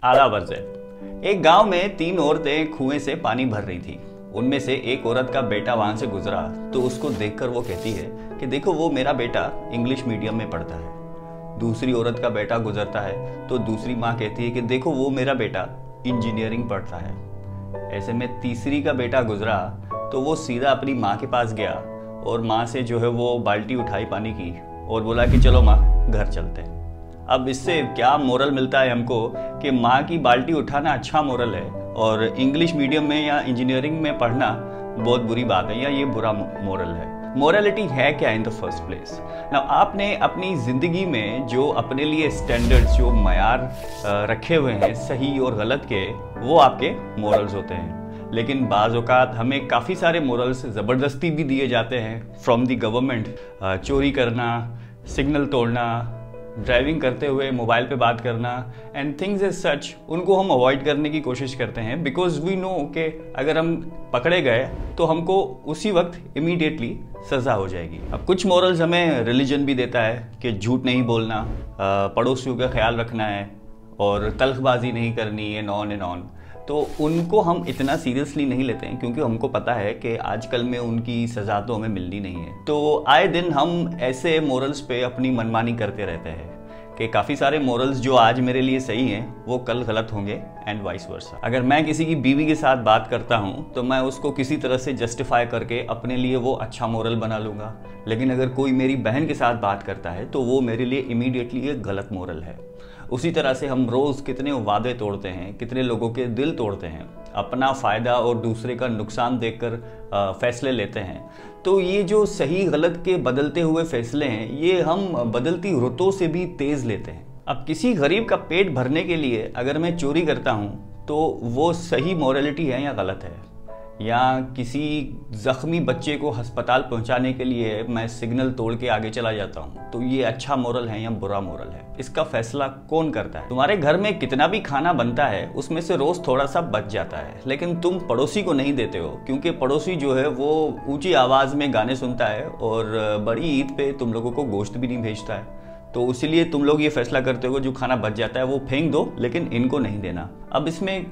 आधा है। एक गांव में 3 औरतें कुएं से पानी भर रही थी। उनमें से एक औरत का बेटा वहां से गुजरा तो उसको देखकर वो कहती है कि देखो वो मेरा बेटा इंग्लिश मीडियम में पढ़ता है। दूसरी औरत का बेटा गुजरता है तो दूसरी माँ कहती है कि देखो वो मेरा बेटा इंजीनियरिंग पढ़ता है। ऐसे में तीसरी का बेटा गुजरा तो वो सीधा अपनी माँ के पास गया और माँ से जो है वो बाल्टी उठाई पानी की और बोला कि चलो माँ घर चलते हैं। अब इससे क्या मोरल मिलता है हमको कि माँ की बाल्टी उठाना अच्छा मोरल है और इंग्लिश मीडियम में या इंजीनियरिंग में पढ़ना बहुत बुरी बात है या ये बुरा मोरल है। मोरालिटी है क्या इन द फर्स्ट प्लेस? ना आपने अपनी जिंदगी में जो अपने लिए स्टैंडर्ड्स जो मयार रखे हुए हैं सही और गलत के, वो आपके मोरल्स होते हैं। लेकिन बाज़ औक़ात हमें काफ़ी सारे मोरल्स ज़बरदस्ती भी दिए जाते हैं फ्रॉम द गवर्नमेंट। चोरी करना, सिग्नल तोड़ना, ड्राइविंग करते हुए मोबाइल पे बात करना एंड थिंग्स एज सच, उनको हम अवॉइड करने की कोशिश करते हैं बिकॉज वी नो कि अगर हम पकड़े गए तो हमको उसी वक्त इमीडिएटली सज़ा हो जाएगी। अब कुछ मॉरल्स हमें रिलीजन भी देता है कि झूठ नहीं बोलना, पड़ोसियों का ख्याल रखना है और तल्खबाजी नहीं करनी है, नॉन एंड ऑन। तो उनको हम इतना सीरियसली नहीं लेते हैं क्योंकि हमको पता है कि आजकल में उनकी सज़ा तो हमें मिलनी नहीं है। तो आए दिन हम ऐसे मोरल्स पे अपनी मनमानी करते रहते हैं कि काफ़ी सारे मोरल्स जो आज मेरे लिए सही हैं वो कल गलत होंगे एंड वाइस वर्सा। अगर मैं किसी की बीवी के साथ बात करता हूँ तो मैं उसको किसी तरह से जस्टिफाई करके अपने लिए वो अच्छा मोरल बना लूँगा, लेकिन अगर कोई मेरी बहन के साथ बात करता है तो वो मेरे लिए इमीडिएटली एक गलत मोरल है। उसी तरह से हम रोज़ कितने वादे तोड़ते हैं, कितने लोगों के दिल तोड़ते हैं, अपना फ़ायदा और दूसरे का नुकसान देखकर फैसले लेते हैं। तो ये जो सही गलत के बदलते हुए फैसले हैं ये हम बदलती रुतों से भी तेज़ लेते हैं। अब किसी गरीब का पेट भरने के लिए अगर मैं चोरी करता हूँ तो वो सही मोरालिटी है या गलत है? या किसी ज़ख्मी बच्चे को अस्पताल पहुंचाने के लिए मैं सिग्नल तोड़ के आगे चला जाता हूं, तो ये अच्छा मोरल है या बुरा मोरल है? इसका फैसला कौन करता है? तुम्हारे घर में कितना भी खाना बनता है उसमें से रोज़ थोड़ा सा बच जाता है, लेकिन तुम पड़ोसी को नहीं देते हो क्योंकि पड़ोसी जो है वो ऊंची आवाज़ में गाने सुनता है और बड़ी ईद पे तुम लोगों को गोश्त भी नहीं भेजता है। तो इसीलिए तुम लोग ये फैसला करते हो जो खाना बच जाता है वो फेंक दो लेकिन इनको नहीं देना। अब इसमें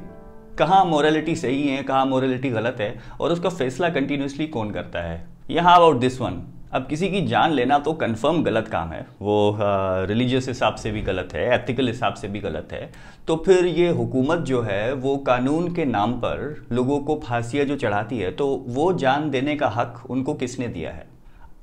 कहाँ मोरालिटी सही है, कहाँ मोरालिटी गलत है और उसका फैसला कंटिन्यूसली कौन करता है? यहाँ अबाउट दिस वन। अब किसी की जान लेना तो कंफर्म गलत काम है, वो रिलीजियस हिसाब से भी गलत है, एथिकल हिसाब से भी गलत है। तो फिर ये हुकूमत जो है वो कानून के नाम पर लोगों को फांसियाँ जो चढ़ाती है तो वो जान देने का हक उनको किसने दिया है?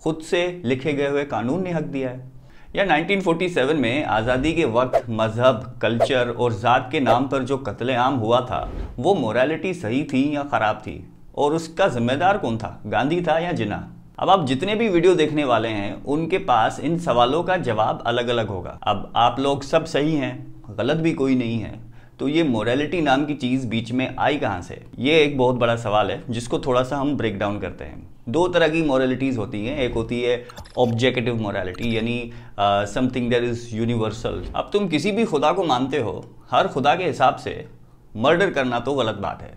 खुद से लिखे गए हुए कानून ने हक दिया है? या 1947 में आज़ादी के वक्त मज़हब, कल्चर और ज़ात के नाम पर जो कत्लेआम हुआ था वो मोरालिटी सही थी या ख़राब थी? और उसका जिम्मेदार कौन था, गांधी था या जिन्ना? अब आप जितने भी वीडियो देखने वाले हैं उनके पास इन सवालों का जवाब अलग अलग होगा। अब आप लोग सब सही हैं, गलत भी कोई नहीं है, तो ये मोरालिटी नाम की चीज़ बीच में आई कहाँ से? ये एक बहुत बड़ा सवाल है जिसको थोड़ा सा हम ब्रेक डाउन करते हैं। 2 तरह की मोरालिटीज़ होती हैं। एक होती है ऑब्जेक्टिव मोरालिटी, यानी समथिंग दैट इज़ यूनिवर्सल। अब तुम किसी भी खुदा को मानते हो, हर खुदा के हिसाब से मर्डर करना तो गलत बात है।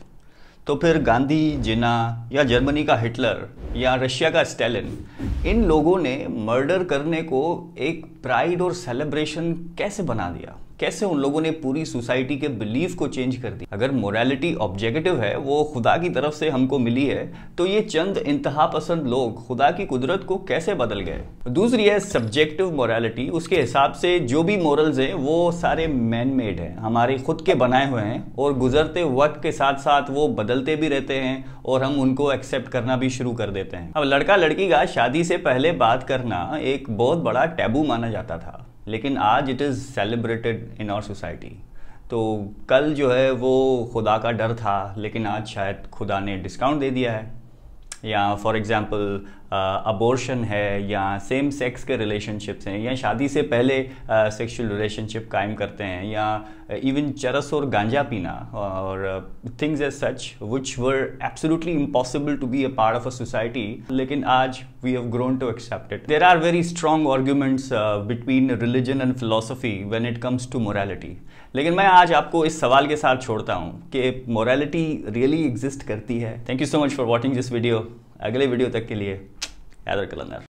तो फिर गांधी, जिन्ना या जर्मनी का हिटलर या रशिया का स्टालिन, इन लोगों ने मर्डर करने को एक प्राइड और सेलिब्रेशन कैसे बना दिया? कैसे उन लोगों ने पूरी सोसाइटी के बिलीफ को चेंज कर दिया? अगर मोरालिटी ऑब्जेक्टिव है, वो खुदा की तरफ से हमको मिली है, तो ये चंद इंतहा पसंद लोग खुदा की कुदरत को कैसे बदल गए? दूसरी है सब्जेक्टिव मोरालिटी। उसके हिसाब से जो भी मोरल्स हैं वो सारे मैन मेड हैं, हमारे खुद के बनाए हुए हैं और गुजरते वक्त के साथ साथ वो बदलते भी रहते हैं और हम उनको एक्सेप्ट करना भी शुरू कर देते हैं। अब लड़का लड़की का शादी से पहले बात करना एक बहुत बड़ा टैबू माना जाता था, लेकिन आज it is celebrated in our society. तो कल जो है वो खुदा का डर था, लेकिन आज शायद खुदा ने डिस्काउंट दे दिया है। या फॉर एग्जांपल अबॉर्शन है, या सेम सेक्स के रिलेशनशिप्स हैं, या शादी से पहले सेक्सुअल रिलेशनशिप कायम करते हैं, या इवन चरस और गांजा पीना और things as such which were absolutely impossible to be a part of a society, लेकिन आज we have grown to accept it. There are very strong arguments between religion and philosophy when it comes to morality. लेकिन मैं आज आपको इस सवाल के साथ छोड़ता हूँ कि मोरालिटी रियली एग्जिस्ट करती है? Thank you so much for watching this video. अगले वीडियो तक के लिए याद रख लेना।